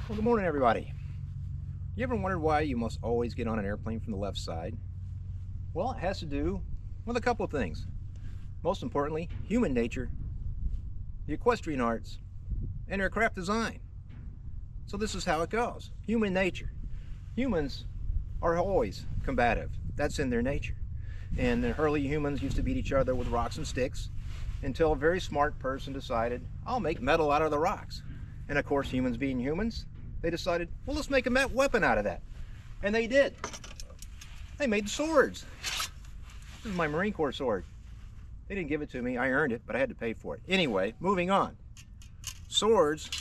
Well, good morning, everybody. You ever wondered why you must always get on an airplane from the left side? Well, it has to do with a couple of things. Most importantly, human nature, the equestrian arts, and aircraft design. So this is how it goes. Human nature. Humans are always combative. That's in their nature. And the early humans used to beat each other with rocks and sticks until a very smart person decided, I'll make metal out of the rocks. And of course, humans being humans, they decided, well, let's make a weapon out of that. And they did. They made swords. This is my Marine Corps sword. They didn't give it to me. I earned it, but I had to pay for it. Anyway, moving on. Swords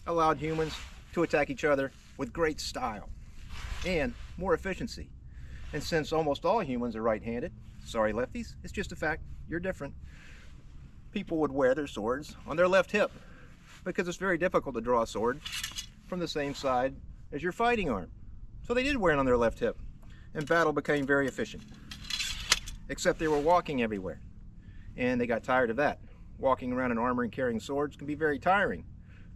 allowed humans to attack each other with great style and more efficiency. And since almost all humans are right-handed, sorry lefties, it's just a fact, you're different. People would wear their swords on their left hip because it's very difficult to draw a sword from the same side as your fighting arm. So they did wear it on their left hip, and battle became very efficient. Except they were walking everywhere, and they got tired of that. Walking around in armor and carrying swords can be very tiring.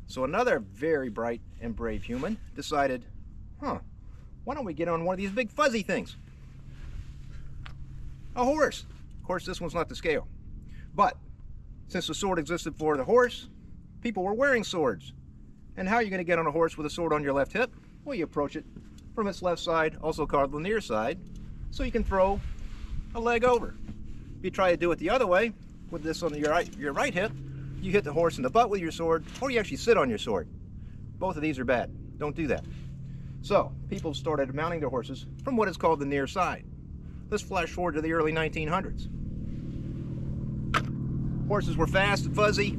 So another very bright and brave human decided, why don't we get on one of these big fuzzy things? A horse. Of course, this one's not to scale. But since the sword existed for the horse, people were wearing swords. And how are you going to get on a horse with a sword on your left hip? Well, you approach it from its left side, also called the near side, so you can throw a leg over. If you try to do it the other way, with this on your right hip, you hit the horse in the butt with your sword, or you actually sit on your sword. Both of these are bad. Don't do that. So, people started mounting their horses from what is called the near side. Let's flash forward to the early 1900s. Horses were fast and fuzzy.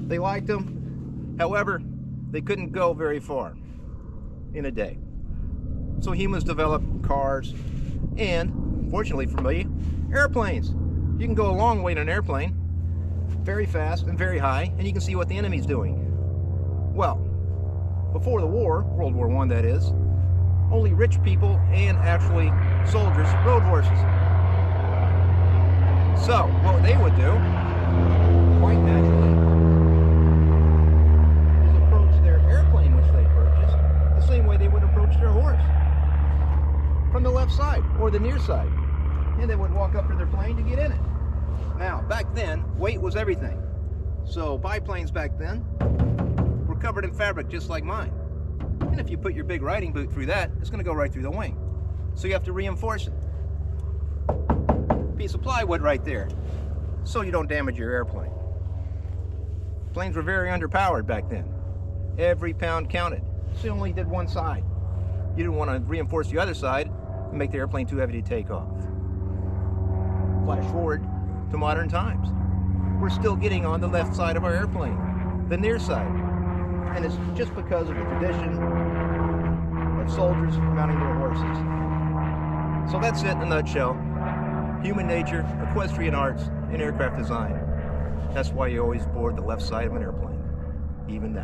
They liked them. However, they couldn't go very far in a day. So humans developed cars and, fortunately for me, airplanes. You can go a long way in an airplane, very fast and very high, and you can see what the enemy's doing. Well, before the war, World War I that is, only rich people and actually soldiers rode horses. So what they would do, quite naturally, is approach their airplane which they purchased the same way they would approach their horse, from the left side or the near side, and they would walk up to their plane to get in it. Now, back then, weight was everything. So biplanes back then were covered in fabric just like mine. And if you put your big riding boot through that, it's going to go right through the wing. So you have to reinforce it. Piece of plywood right there, so you don't damage your airplane. Planes were very underpowered back then. Every pound counted, so you only did one side. You didn't want to reinforce the other side and make the airplane too heavy to take off. Flash forward to modern times. We're still getting on the left side of our airplane, the near side. And it's just because of the tradition of soldiers mounting their horses. So that's it in a nutshell. Human nature, equestrian arts, and aircraft design. That's why you always board the left side of an airplane, even now.